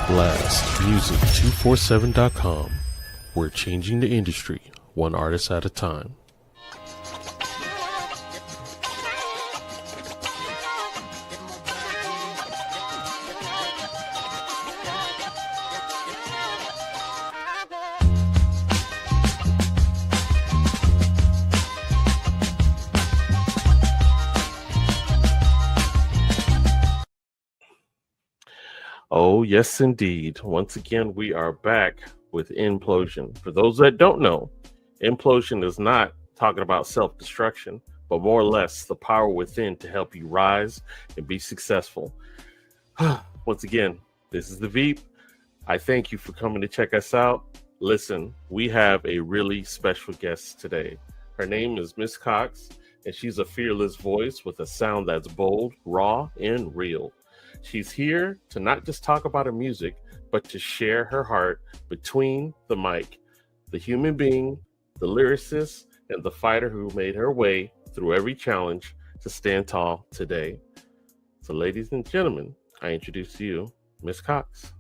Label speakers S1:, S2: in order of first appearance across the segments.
S1: Blastmusic247.com. We're changing the industry, one artist at a time. Oh, yes, indeed. Once again, we are back with Inplosion. For those that don't know, Inplosion is not talking about self-destruction, but more or less the power within to help you rise and be successful. Once again, this is the Veep. I thank you for coming to check us out. Listen, we have a really special guest today. Her name is Miss Coxx, and she's a fearless voice with a sound that's bold, raw, and real. She's here to not just talk about her music, but to share her heart between the mic, the human being, the lyricist, and the fighter who made her way through every challenge to stand tall today. So ladies and gentlemen, I introduce to you, Miss Coxx.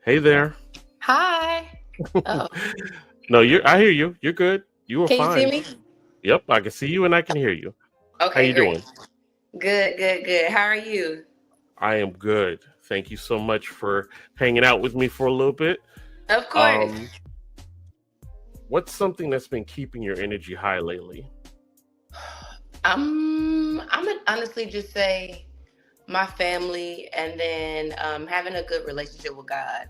S1: Hey there.
S2: Hi. Oh.
S1: No, I hear you. You're good. You are fine.
S2: Can you see me?
S1: Yep, I can see you and I can hear you.
S2: Okay,
S1: how you
S2: great.
S1: Doing?
S2: Good. How are you?
S1: I am good. Thank you so much for hanging out with me for a little bit.
S2: Of course.
S1: What's something that's been keeping your energy high lately?
S2: I'm gonna honestly just say my family, and then having a good relationship with God.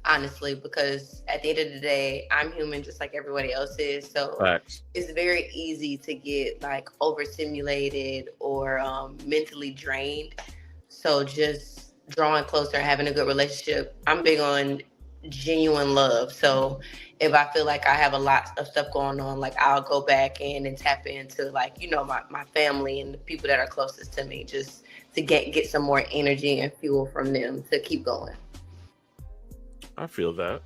S2: Honestly, because at the end of the day, I'm human just like everybody else is. So
S1: Facts.
S2: It's very easy to get like overstimulated or mentally drained. So just drawing closer, having a good relationship. I'm big on genuine love. So if I feel like I have a lot of stuff going on, like I'll go back in and tap into like, my family and the people that are closest to me, just to get some more energy and fuel from them to keep going.
S1: I feel that.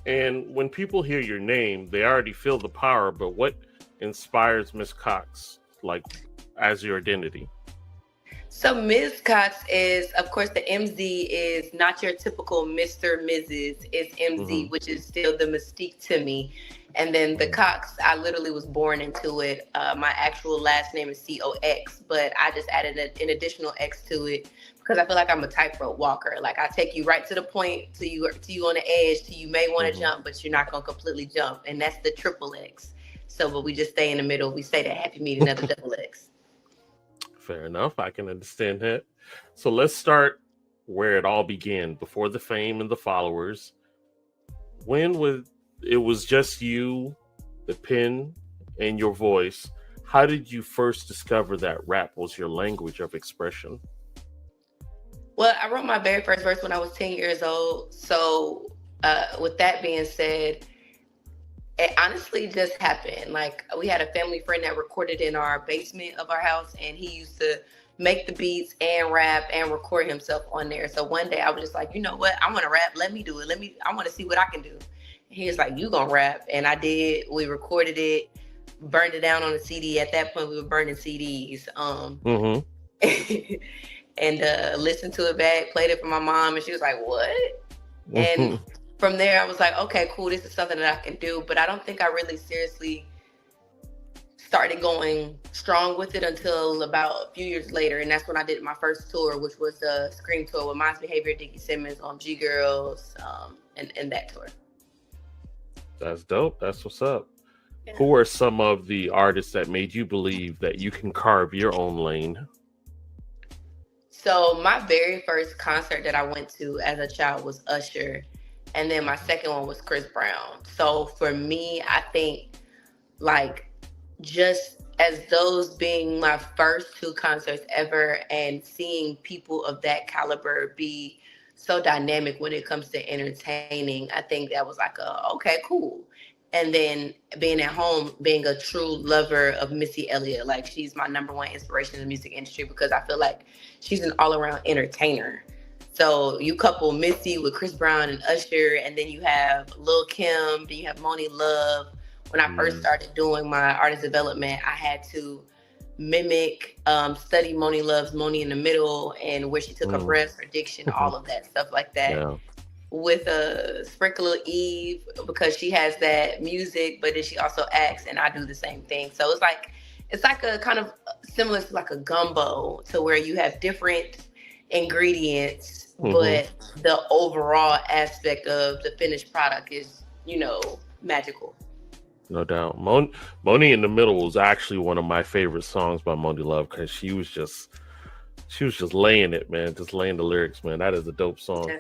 S1: And when people hear your name, they already feel the power, but what inspires Miss Coxx, like, as your identity?
S2: So Ms. Coxx is, of course, the MZ is not your typical Mr. Mrs. It's MZ, which is still the mystique to me. And then the Coxx, I literally was born into it. My actual last name is Cox, but I just added an additional X to it because I feel like I'm a tightrope walker. Like I take you right to the point, to you on the edge, till you may want to jump, but you're not gonna completely jump. And that's the triple X. So, but we just stay in the middle. We say that happy meeting of the double X.
S1: Fair enough. I can understand that. So let's start where it all began, before the fame and the followers. When it was just you, the pen, and your voice, how did you first discover that rap was your language of expression?
S2: Well, I wrote my very first verse when I was 10 years old. So with that being said, it honestly just happened. Like we had a family friend that recorded in our basement of our house, and he used to make the beats and rap and record himself on there. So one day I was just like, you know what? I want to rap. Let me do it. I want to see what I can do. And he was like, you gonna rap. And I did. We recorded it, burned it down on a CD. At that point, we were burning CDs. And listened to it back, played it for my mom, and she was like, what? And from there, I was like, okay, cool, this is something that I can do. But I don't think I really seriously started going strong with it until about a few years later. And that's when I did my first tour, which was the Scream Tour with Miles Behavior, Dickie Simmons, G Girls, and that tour.
S1: That's dope. That's what's up. Yeah. Who are some of the artists that made you believe that you can carve your own lane?
S2: So my very first concert that I went to as a child was Usher. And then my second one was Chris Brown. So for me, I think like just as those being my first two concerts ever and seeing people of that caliber be so dynamic when it comes to entertaining, I think that was like okay, cool. And then being at home, being a true lover of Missy Elliott, like she's my number one inspiration in the music industry because I feel like she's an all-around entertainer. So you couple Missy with Chris Brown and Usher, and then you have Lil' Kim, then you have Moni Love. When I first started doing my artist development, I had to mimic, study Moni Love's Moni in the Middle, and where she took her breaths, her diction, all of that stuff like that.
S1: Yeah.
S2: With a sprinkle of Eve, because she has that music, but then she also acts, and I do the same thing. So it's like a kind of similar to like a gumbo, to where you have different ingredients, but the overall aspect of the finished product is, magical.
S1: No doubt. Moni in the Middle was actually one of my favorite songs by Moni Love, because she was just laying it, man, just laying the lyrics, man. That is a dope song.
S2: Yeah.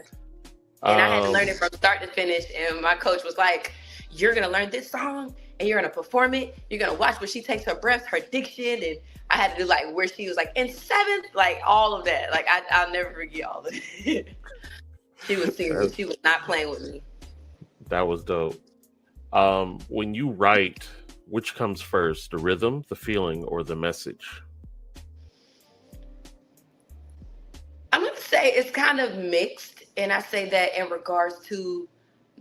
S2: And I had to learn it from start to finish. And my coach was like, you're going to learn this song and you're going to perform it. You're going to watch where she takes her breaths, her diction. And I had to do like where she was like in seventh, like all of that. Like I'll never forget all of it. She was serious. She was not playing with me. That
S1: was dope. When you write, which comes first, the rhythm, the feeling, or the message?
S2: I'm going to say it's kind of mixed. And I say that in regards to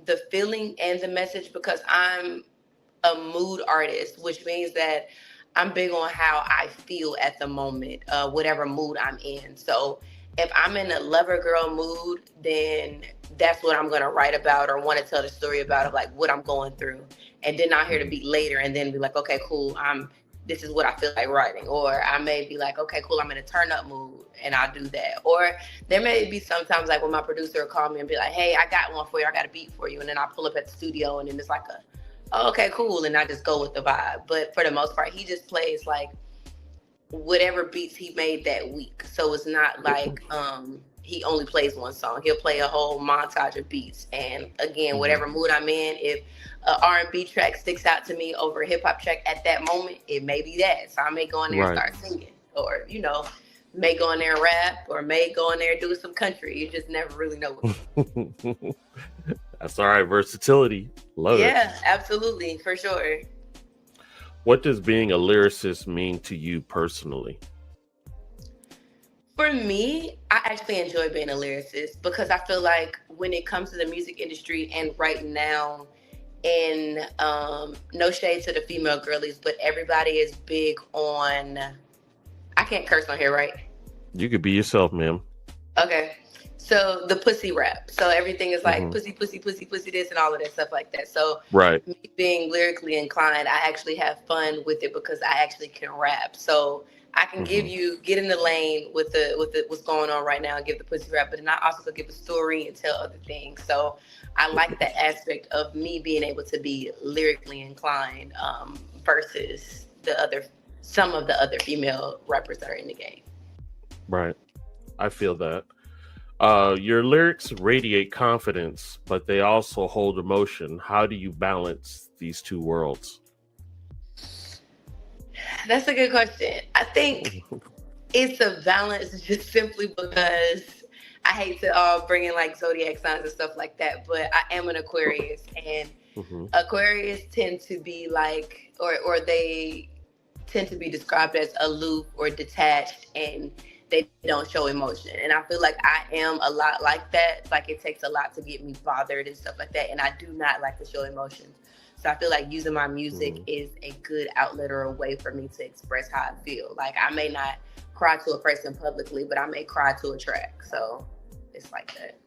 S2: the feeling and the message, because I'm a mood artist, which means that I'm big on how I feel at the moment, whatever mood I'm in. So if I'm in a lover girl mood, then that's what I'm going to write about or want to tell the story about, of like what I'm going through. And then I'll hear the beat later and then be like, okay, cool. This is what I feel like writing. Or I may be like, okay, cool, I'm in a turn up mood, and I'll do that. Or there may be sometimes like when my producer will call me and be like, hey, I got one for you, I got a beat for you. And then I pull up at the studio and then it's like okay, cool. And I just go with the vibe. But for the most part, he just plays like whatever beats he made that week. So it's not like he only plays one song. He'll play a whole montage of beats. And again, whatever mood I'm in, if an R&B track sticks out to me over a hip hop track at that moment, it may be that. So I may go in there and start singing, or, may go in there and rap, or may go in there and do some country. You just never really know.
S1: That's all right. Versatility. Love it.
S2: Yeah, absolutely. For sure.
S1: What does being a lyricist mean to you personally?
S2: For me, I actually enjoy being a lyricist, because I feel like when it comes to the music industry, and right now, and no shade to the female girlies, but everybody is big on, I can't curse on here, right?
S1: You could be yourself, ma'am.
S2: Okay. So the pussy rap. So everything is like pussy, pussy, pussy, pussy this and all of that stuff like that. So me being lyrically inclined, I actually have fun with it, because I actually can rap. So I can get in the lane with the what's going on right now and give the pussy rap, but then I also could give a story and tell other things. So I like that aspect of me being able to be lyrically inclined versus some of the other female rappers that are in the game.
S1: Right. I feel that. Your lyrics radiate confidence, but they also hold emotion. How do you balance these two worlds?
S2: That's a good question. I think it's a balance, just simply because I hate to bring in like zodiac signs and stuff like that, but I am an Aquarius, and Aquarius tend to be like, or they tend to be described as aloof or detached, and they don't show emotion. And I feel like I am a lot like that. Like it takes a lot to get me bothered and stuff like that, and I do not like to show emotions. So I feel like using my music is a good outlet or a way for me to express how I feel. Like I may not cry to a person publicly, but I may cry to a track. So it's like that.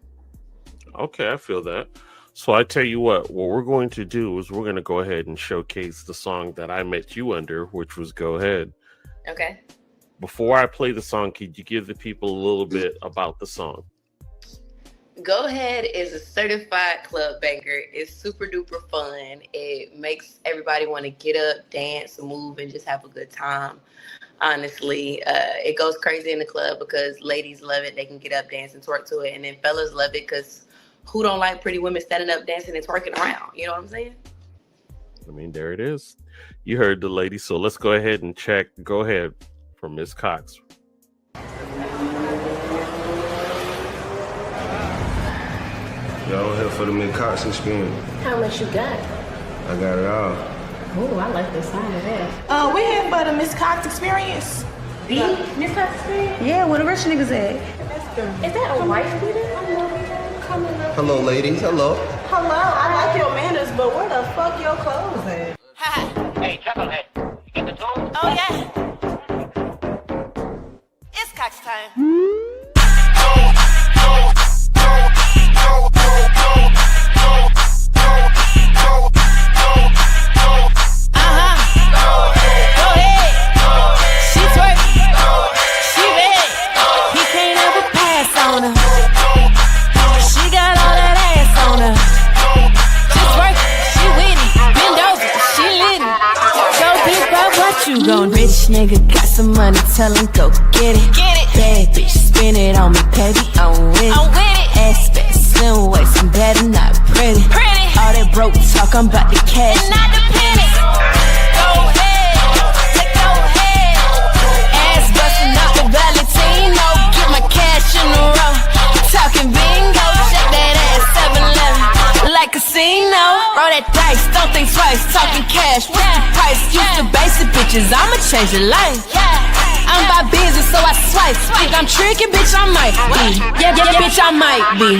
S1: Okay, I feel that. So I tell you what we're going to do is we're going to go ahead and showcase the song that I met you under, which was Go Ahead.
S2: Okay.
S1: Before I play the song, could you give the people a little bit about the song?
S2: Go Ahead is a certified club banger. It's super duper fun. It makes everybody want to get up, dance, move, and just have a good time. Honestly, it goes crazy in the club because ladies love it. They can get up, dance, and twerk to it. And then fellas love it because who don't like pretty women standing up, dancing, and twerking around? You know what I'm saying?
S1: I mean, there it is. You heard the lady. So let's go ahead and check Go Ahead from Miss Coxx.
S3: Y'all here for the Miss Coxx experience.
S4: How much you got?
S3: I got it all.
S4: Oh, I like the sound of that.
S5: We're here for the Miss Coxx experience.
S4: The Miss Coxx experience?
S5: Yeah, where the rich niggas at?
S4: Is that a white student?
S3: Hello, ladies. Hello.
S5: Hello, I like your manners, but where the fuck your clothes at?
S6: Hey, Chucklehead, you get the tune?
S5: Oh, yeah.
S6: You gon' rich nigga, got some money, tell him go get it. Bad bitch, spin it on me, baby, I'm with it. Ass fat, slim waist, I'm better not pretty. All that broke talk, I'm about to cash. And not the pennies. Go ahead, go ahead. Ass bustin' out the Valentino, get my cash in a row. Talking bingo, shake that ass 7-Eleven. Like casino, roll that dice, don't think twice, talking cash, what's the price? Used to basic bitches, I'ma change your life. I'm by business, so I swipe. Think I'm tricking, bitch, I might be. Yeah, bitch, I might be.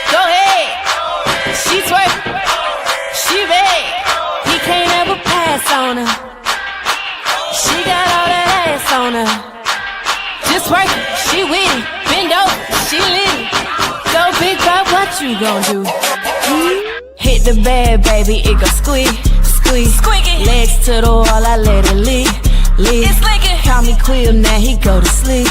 S6: Go ahead. She twerk, she bad. He can't ever pass on her. She got all that ass on her. Just work, she with it. Bend over, she lit it. Go big bro, what you gon' do? Hit the bed, baby, it go squeak, squeak. Legs to the wall, I let it lead. It's licking. Call me Quill, now he go to sleep.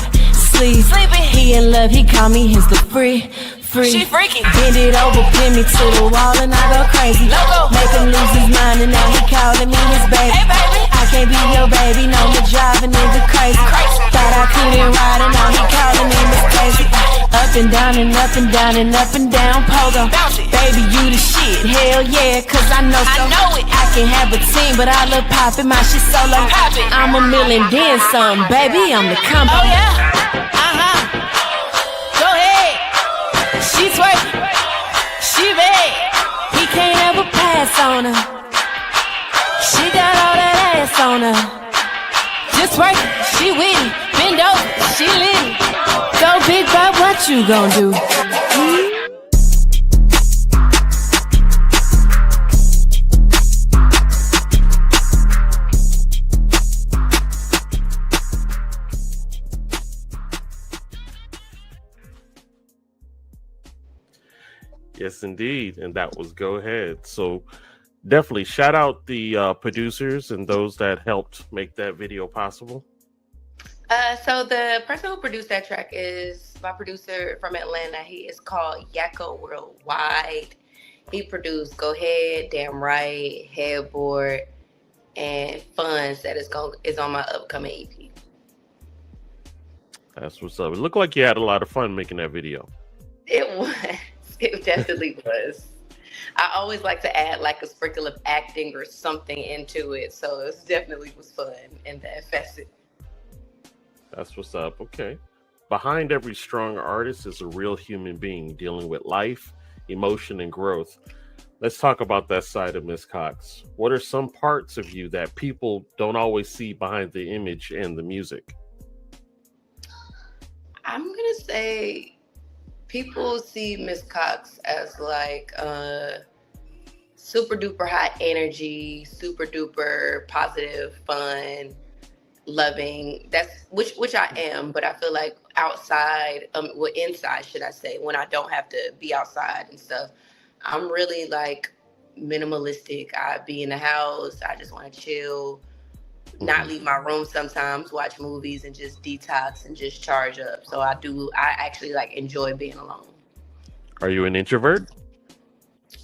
S6: He in love, he call me his the free. She freaky. Bend it over, pin me to the wall, and I go crazy. Make him lose his mind, and now he calling me his baby. Hey, baby. I can't be your baby, no, me driving nigga crazy. Thought I couldn't ride, and now he calling me Miss Crazy. Up and down and up and down and up and down, pogo. Baby, you the shit, hell yeah, cause I know so. I know it. I can have a team, but I love poppin', my shit solo. I'm a million, then some, baby, I'm the combo. Oh yeah. Go ahead. She twerk, she bad. He can't ever pass on her. She got all that ass on her. Just work, she with it. Bend over, she lit it. Go big bro, what you gon' do?
S1: Yes, indeed. And that was Go Ahead. So definitely shout out the producers and those that helped make that video possible.
S2: So the person who produced that track is my producer from Atlanta. He is called Yakko Worldwide. He produced Go Ahead, Damn Right, Headboard, and Funds that is on my upcoming EP.
S1: That's what's up. It looked like you had a lot of fun making that video.
S2: It was. It definitely was. I always like to add like a sprinkle of acting or something into it. So it definitely was fun in that facet.
S1: That's what's up. Okay. Behind every strong artist is a real human being dealing with life, emotion, and growth. Let's talk about that side of Miss Coxx. What are some parts of you that people don't always see behind the image and the music?
S2: I'm going to say people see Miss Coxx as like super duper high energy, super duper positive, fun, loving. That's which I am, but I feel like outside, inside, should I say, when I don't have to be outside and stuff, I'm really like minimalistic. I be in the house. I just want to chill, not leave my room sometimes, watch movies and just detox and just charge up. So I actually like enjoy being alone.
S1: Are you an introvert?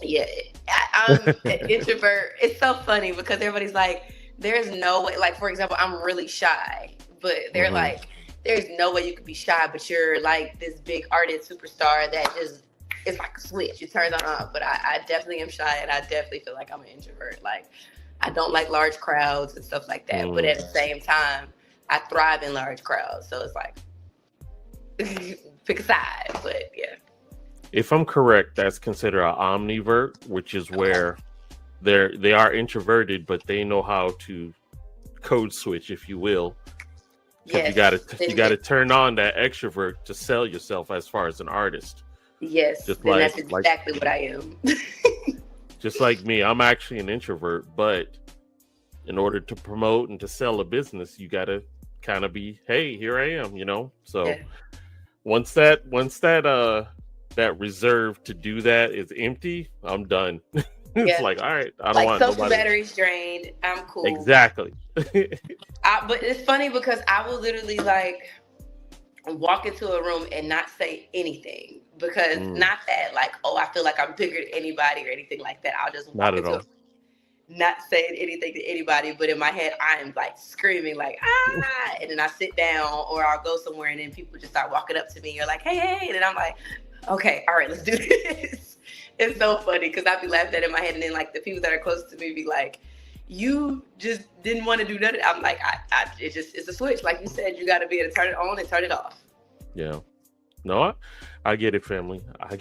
S2: Yeah, I'm an introvert. It's so funny because everybody's like, there's no way, like, for example, I'm really shy, but they're like, there's no way you could be shy, but you're like this big artist superstar that just, it's like a switch. It turns on off. But I definitely am shy, and I definitely feel like I'm an introvert. Like, I don't like large crowds and stuff like that. But at the same time, I thrive in large crowds. So it's like, pick a side. But yeah.
S1: If I'm correct, that's considered an omnivert, which is where they are introverted, but they know how to code switch, if you will. Yes. You gotta turn on that extrovert to sell yourself as far as an artist.
S2: Yes,
S1: just
S2: that's exactly what I am.
S1: Just like me, I'm actually an introvert, but in order to promote and to sell a business, you got to kind of be, hey, here I am, you know. So
S2: Yeah.
S1: once that that reserve to do that is empty, I'm done. It's
S2: Yeah.
S1: like, all right, I don't
S2: Like
S1: want
S2: social
S1: nobody.
S2: batteries drained. I'm cool.
S1: Exactly.
S2: But it's funny because I will literally like walk into a room and not say anything because not that like, oh, I feel like I'm bigger than anybody or anything like that. I'll just walk
S1: Not at
S2: into
S1: all.
S2: a room, not saying anything to anybody, but in my head I am like screaming like and then I sit down or I'll go somewhere and then people just start walking up to me. You're like, hey, and then I'm like, okay, all right, let's do this. It's so funny because I'd be laughing at it in my head, and then like the people that are close to me be like, you just didn't want to do nothing. I'm like, it's a switch. Like you said, you got to be able to turn it on and turn it off.
S1: Yeah. No, I get it, family. I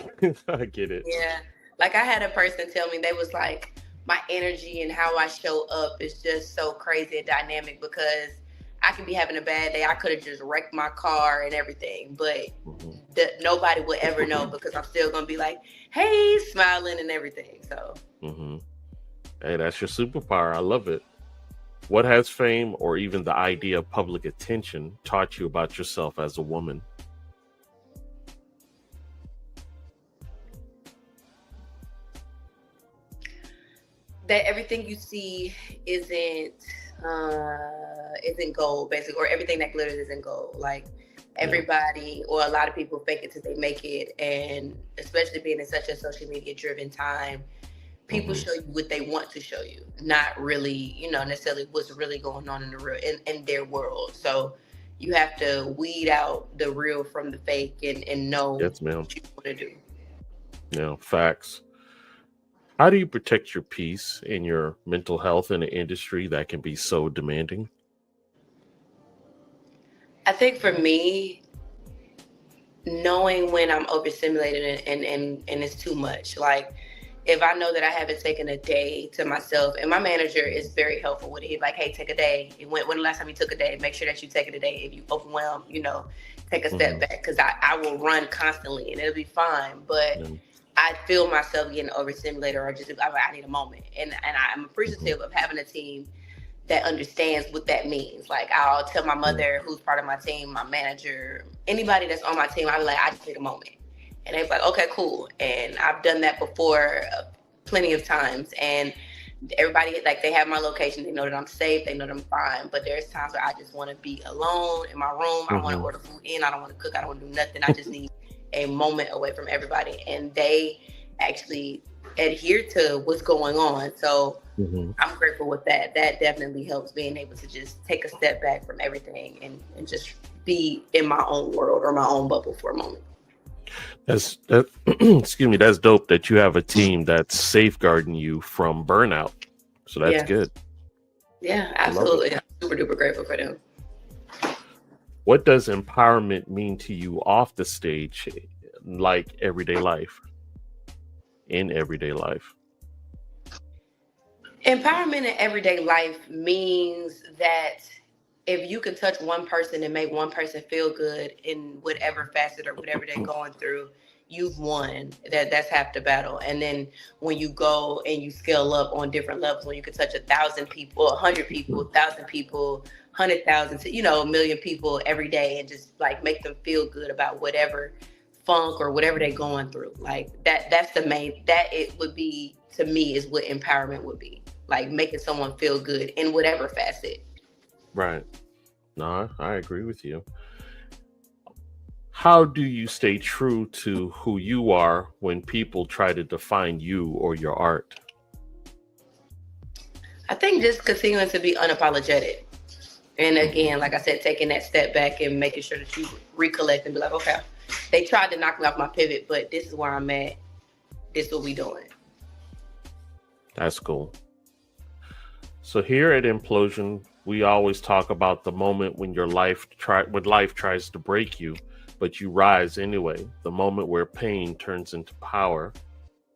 S1: get it.
S2: Yeah. Like I had a person tell me, they was like, my energy and how I show up is just so crazy and dynamic because I could be having a bad day. I could have just wrecked my car and everything, but nobody would ever know because I'm still going to be like, hey, smiling and everything. So.
S1: Hey, that's your superpower. I love it. What has fame or even the idea of public attention taught you about yourself as a woman?
S2: That everything you see isn't gold, basically, or everything that glitters isn't gold. Like everybody or a lot of people fake it till they make it, and especially being in such a social media driven time, people show you what they want to show you, not really, necessarily what's really going on in the real in their world. So you have to weed out the real from the fake and know what you want to do.
S1: Yeah, facts. How do you protect your peace and your mental health in an industry that can be so demanding?
S2: I think for me, knowing when I'm overstimulated and it's too much. Like if I know that I haven't taken a day to myself, and my manager is very helpful with it. He's like, hey, take a day. When the last time you took a day, make sure that you take it a day. If you overwhelm, take a step back, because I will run constantly and it'll be fine. But I feel myself getting overstimulated, or I need a moment. And I'm appreciative of having a team that understands what that means. Like I'll tell my mother, who's part of my team, my manager, anybody that's on my team, I'll be like, I just need a moment. And they're like, okay, cool. And I've done that before plenty of times. And everybody, like, they have my location. They know that I'm safe. They know that I'm fine. But there's times where I just want to be alone in my room. I want to order food in. I don't want to cook. I don't want to do nothing. I just need a moment away from everybody. And they actually adhere to what's going on. So I'm grateful with that. That definitely helps, being able to just take a step back from everything and just be in my own world or my own bubble for a moment.
S1: Excuse me, that's dope that you have a team that's safeguarding you from burnout. So that's good.
S2: Yeah, absolutely. I'm super duper grateful for them.
S1: What does empowerment mean to you off the stage, like everyday life? In everyday life?
S2: Empowerment in everyday life means that if you can touch one person and make one person feel good in whatever facet or whatever they're going through, you've won. That's half the battle. And then when you go and you scale up on different levels, when you can touch 1,000 people, 100 people, 1,000 people, 100,000, a million people every day, and just like make them feel good about whatever funk or whatever they're going through. Like that's the main, that it would be, to me, is what empowerment would be. Like making someone feel good in whatever facet.
S1: Right. No, I agree with you. How do you stay true to who you are when people try to define you or your art?
S2: I think just continuing to be unapologetic. And again, like I said, taking that step back and making sure that you recollect and be like, okay, they tried to knock me off my pivot, but this is where I'm at. This is what we doing.
S1: That's cool. So here at Inplosion, we always talk about the moment when life tries to break you, but you rise anyway. The moment where pain turns into power.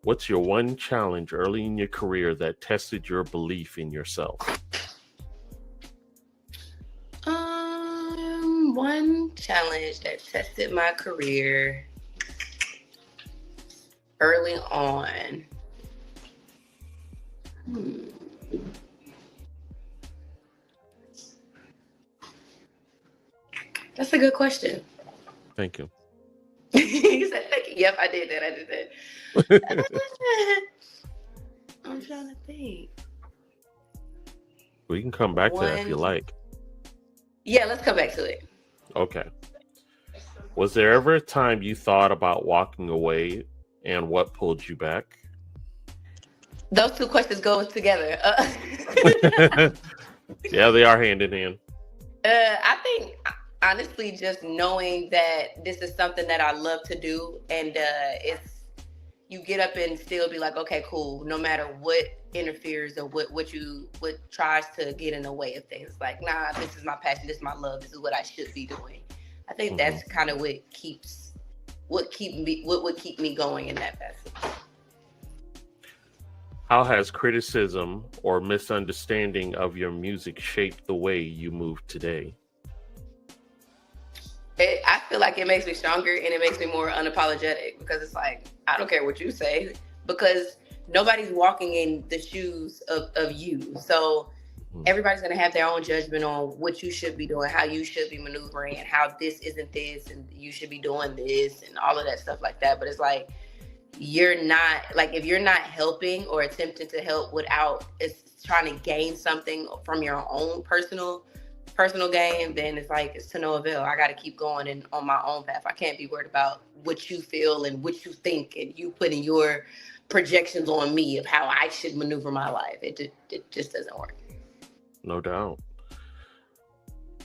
S1: What's your one challenge early in your career that tested your belief in yourself?
S2: One challenge that tested my career early on. That's a good question.
S1: Thank you.
S2: You said thank you. Yep, I did that. I'm trying to think.
S1: We can come back to that if you like.
S2: Yeah, let's come back to it.
S1: Okay. Was there ever a time you thought about walking away, and what pulled you back?
S2: Those two questions go together.
S1: Yeah, they are hand in hand.
S2: I think, honestly, just knowing that this is something that I love to do, and it's you get up and still be like, okay, cool. No matter what interferes or what tries to get in the way of things, like, nah, this is my passion, this is my love, this is what I should be doing. I think that's kind of what would keep me going in that facet.
S1: How has criticism or misunderstanding of your music shaped the way you move today?
S2: I feel like it makes me stronger and it makes me more unapologetic, because it's like, I don't care what you say, because nobody's walking in the shoes of you. So everybody's going to have their own judgment on what you should be doing, how you should be maneuvering, and how this isn't this, and you should be doing this, and all of that stuff like that. But it's like, you're not, like, if you're not helping or attempting to help without trying to gain something from your own personal gain, then it's like, it's to no avail. I got to keep going and on my own path. I can't be worried about what you feel and what you think and you putting your projections on me of how I should maneuver my life. It just doesn't work.
S1: No doubt.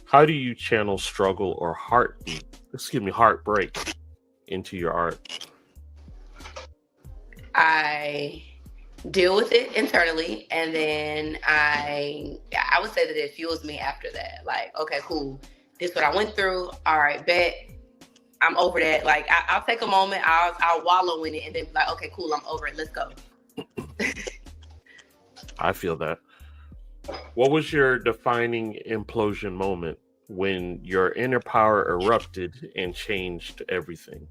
S1: How do you channel struggle or heartbreak into your art?
S2: I deal with it internally, and then I would say that it fuels me after that. Like, okay, cool. This is what I went through. All right, bet. I'm over that. Like, I'll take a moment. I'll wallow in it, and then be like, okay, cool. I'm over it. Let's go.
S1: I feel that. What was your defining implosion moment when your inner power erupted and changed everything?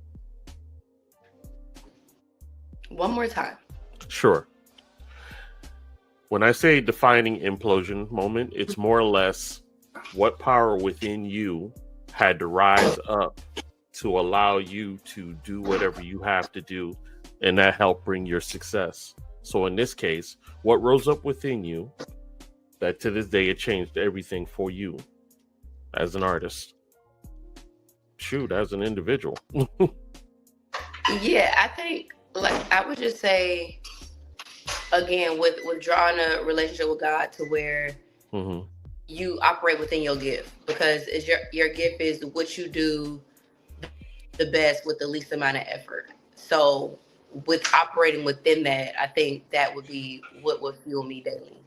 S2: One more time.
S1: Sure. When I say defining implosion moment, it's more or less what power within you had to rise up to allow you to do whatever you have to do, and that helped bring your success. So in this case, what rose up within you that to this day it changed everything for you as an artist? Shoot, as an individual.
S2: Yeah, I think, like, I would just say, again, with drawing a relationship with God to where you operate within your gift, because it's your gift is what you do the best with the least amount of effort. So with operating within that, I think that would be what would fuel me daily.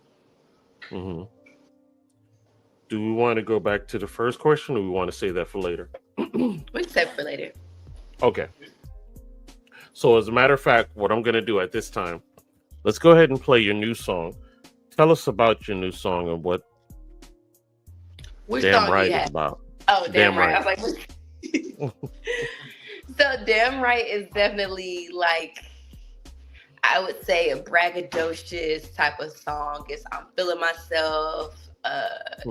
S1: Do we want to go back to the first question, or we want to save that for later?
S2: We can save it for later.
S1: Okay. So as a matter of fact, what I'm going to do at this time, let's go ahead and play your new song. Tell us about your new song and what
S2: Which
S1: Damn
S2: song
S1: Right
S2: you
S1: is
S2: have?
S1: about.
S2: Oh, Damn Right.
S1: Right.
S2: I was like, so Damn Right is definitely, like, I would say a braggadocious type of song. It's I'm feeling myself.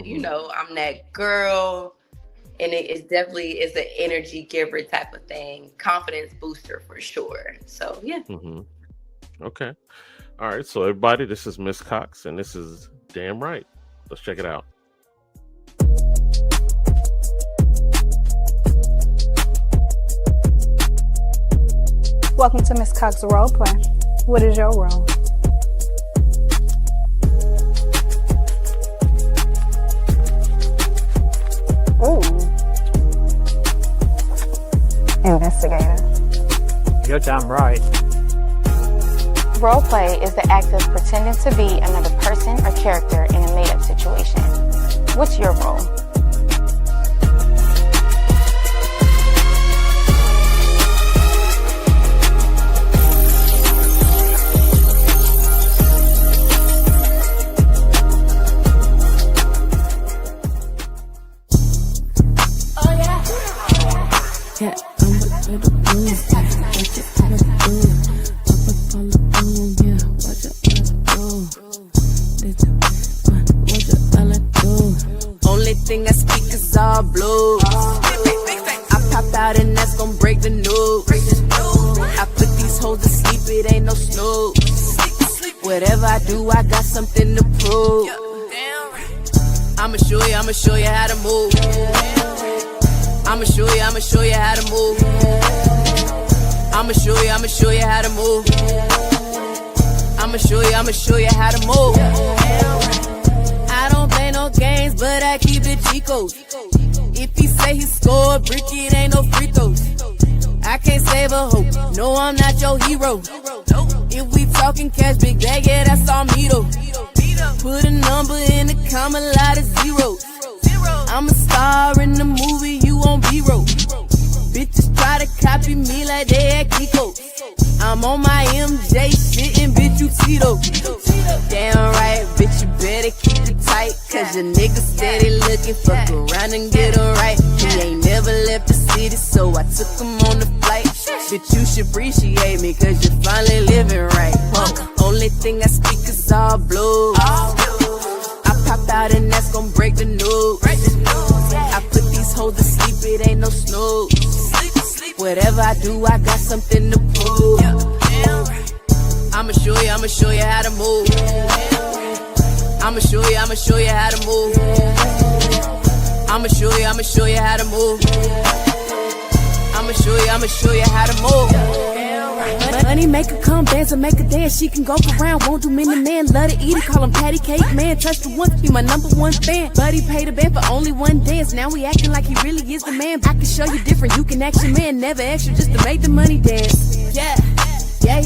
S2: You know, I'm that girl. And it is definitely is an energy giver type of thing. Confidence booster for sure. So, yeah.
S1: Okay. All right. So, everybody, this is Miss Coxx, and this is Damn Right. Let's check it out.
S7: Welcome to Miss Coxx Roleplay. What is your role? Ooh. Investigator.
S8: You're damn right.
S7: Roleplay is the act of pretending to be another person or character in a made-up situation. What's your role?
S6: Yeah, I'm a little blue. Watch it how to do. Pop up all the boom, yeah. Watch it how to do. Watch it how to do. Only thing I speak is all blue. out and that's gon' break the news. I put these hoes to sleep, it ain't no snooze. Whatever I do, I got something to prove. I'ma show you how to move. I'ma show you how to move. I'ma show you how to move. I'ma show you how to move. I don't play no games, but I keep it Chico's. If he say he scored, brick, it ain't no free throws. I can't save a hoe, no, I'm not your hero. If we talking cash, big bag, yeah, that's all me though. Put a number in the comma, lot of zeros. I'm a star in the movie, you on B-roll. Bitches try to copy me like they at Kiko. I'm on my MJ shit and bitch, you Tito. Damn right, bitch, you better keep it tight. Cause your nigga steady looking, fuck around and get her right. He ain't never left the city, so I took him on the flight. Bitch, you should appreciate me, cause you're finally living right. Only thing I speak is all blue. I pop out and that's gon' break the news. I put these hoes to sleep, it ain't no snooze. Whatever I do, I got something to prove. I'ma show you how to move. I'ma show you how to move. I'ma show you how to move. I'ma show you how to move. Money make her come dance or make her dance. She can go around, won't do many men. Love to eat it, call him patty cake man. Touch the one, he my number one fan. Buddy paid a band for only one dance. Now we acting like he really is the man. I can show you different, you can act your man. Never extra just to make the money dance. Yeah, damn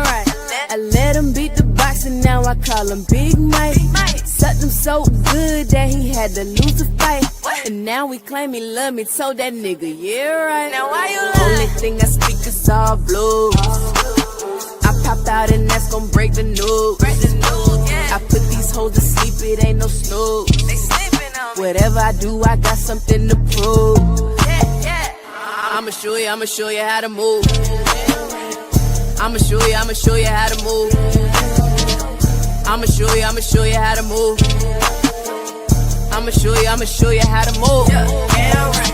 S6: right. I let him beat the box and now I call him Big Mike. Sucked him so good that he had to lose the fight. And now he claim he love me, told that nigga, yeah right. Now why you lie? Only thing I speak is all blue. I pop out and that's gon' break the news. I put these hoes to sleep, it ain't no snooze. Whatever I do, I got something to prove. I'ma show you how to move. I'ma show you how to move. I'ma show you how to move. I'ma show you how to move. Yeah, right.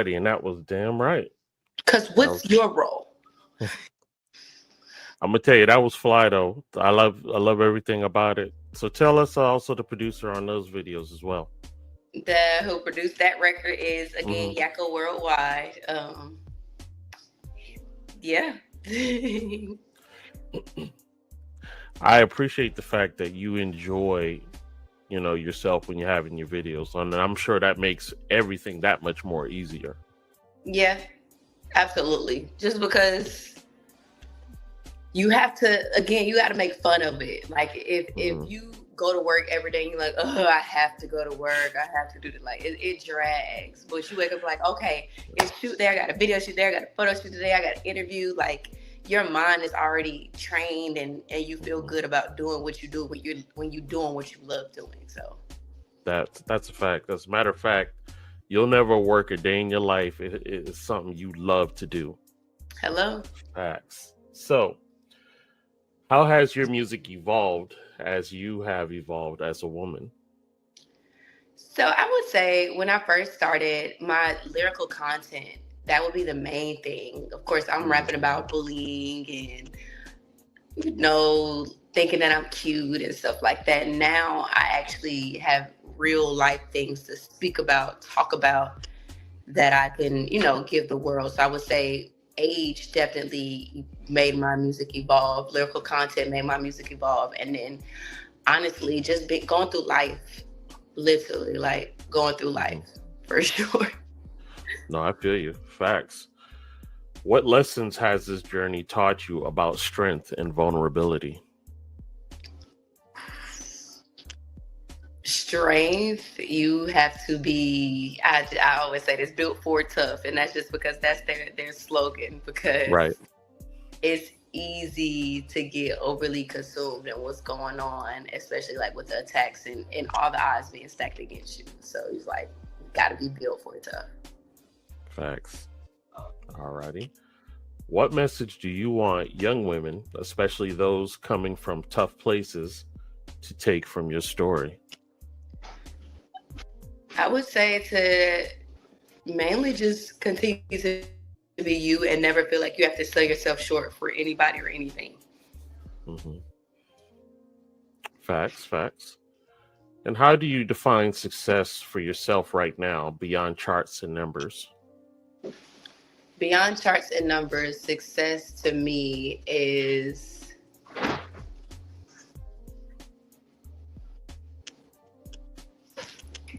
S1: And that was damn right.
S2: Cause what's your role?
S1: I'm gonna tell you, that was fly though. I love everything about it. So tell us also the producer on those videos as well.
S2: Who produced that record is again Yakko Worldwide. Yeah.
S1: I appreciate the fact that you enjoy, yourself when you're having your videos on, and I'm sure that makes everything that much more easier.
S2: Yeah, absolutely. Just because you have to, again, you got to make fun of it. Like if you go to work every day and you're like, oh, I have to go to work, I have to do it, like it drags. But you wake up like, okay, it's shoot there, I got a video shoot there, I got a photo shoot today, I got an interview. Like your mind is already trained and you feel good about doing what you do when you're doing what you love doing. So
S1: that's a fact. As a matter of fact, you'll never work a day in your life. It is something you love to do.
S2: Hello.
S1: Facts. So, how has your music evolved as you have evolved as a woman?
S2: So I would say when I first started, my lyrical content, that would be the main thing. Of course, I'm rapping about bullying and, thinking that I'm cute and stuff like that. Now I actually have real life things to speak about, talk about, that I can, give the world. So I would say age definitely made my music evolve. Lyrical content made my music evolve. And then honestly, just going through life, literally like going through life for sure.
S1: No, I feel you. Facts. What lessons has this journey taught you about strength and vulnerability?
S2: Strength, you have to be, I always say this, built for tough. And that's just because that's their slogan, because
S1: Right.
S2: it's easy to get overly consumed in what's going on, especially like with the attacks and all the odds being stacked against you. So he's like, you gotta be built for tough.
S1: Facts. Alrighty. What message do you want young women, especially those coming from tough places, to take from your story?
S2: I would say to mainly just continue to be you and never feel like you have to sell yourself short for anybody or anything.
S1: Mm-hmm. Facts. And how do you define success for yourself right now beyond charts and numbers?
S2: Beyond charts and numbers, success to me is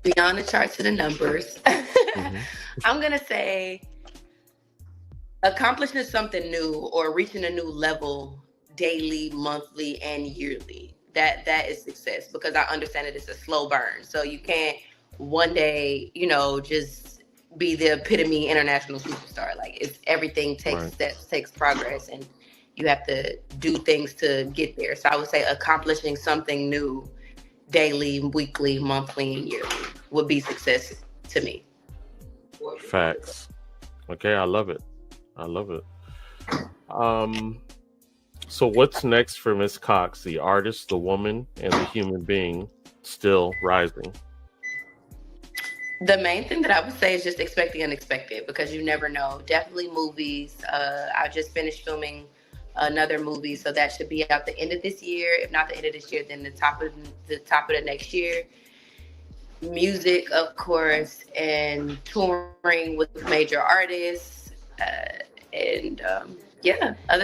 S2: beyond the charts and the numbers.
S1: Mm-hmm.
S2: I'm going to say accomplishing something new or reaching a new level daily, monthly, and yearly. That is success, because I understand that it's a slow burn. So you can't one day, just be the epitome international superstar. Like, it's everything takes
S1: Right.
S2: steps, takes progress, and you have to do things to get there. So I would say accomplishing something new daily, weekly, monthly, and yearly would be success to me.
S1: Facts. Okay, I love it. So what's next for Miss Coxx, the artist, the woman, and the human being still rising?
S2: The main thing that I would say is just expect the unexpected, because you never know. Definitely movies. I just finished filming another movie, so that should be out the end of this year. If not the end of this year, then the top of the next year. Music, of course, and touring with major artists. Other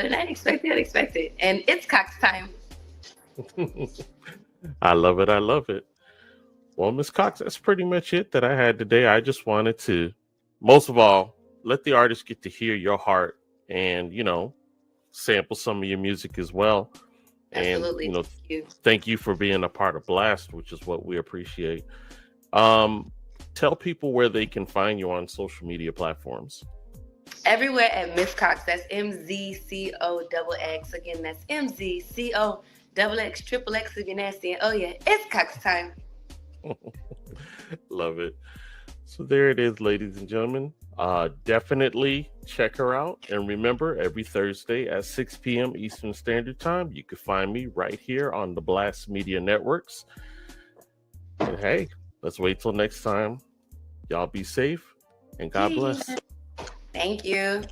S2: than that, expect the unexpected. And it's Coxx time.
S1: I love it. Well, Miss Coxx, that's pretty much it that I had today. I just wanted to, most of all, let the artist get to hear your heart and, sample some of your music as well.
S2: Absolutely.
S1: And,
S2: Thank you.
S1: thank you for being a part of Blast, which is what we appreciate. Tell people where they can find you on social media platforms.
S2: Everywhere at Miss Coxx. That's MZCOXX. Again, that's MZCOXX XXX if you're nasty. And oh yeah, it's Coxx time.
S1: Love it. So there it is, ladies and gentlemen. Definitely check her out. And remember, every Thursday at 6 p.m. Eastern Standard Time, you can find me right here on the Blast Media Networks. And hey, let's wait till next time. Y'all be safe and God bless.
S2: Thank you.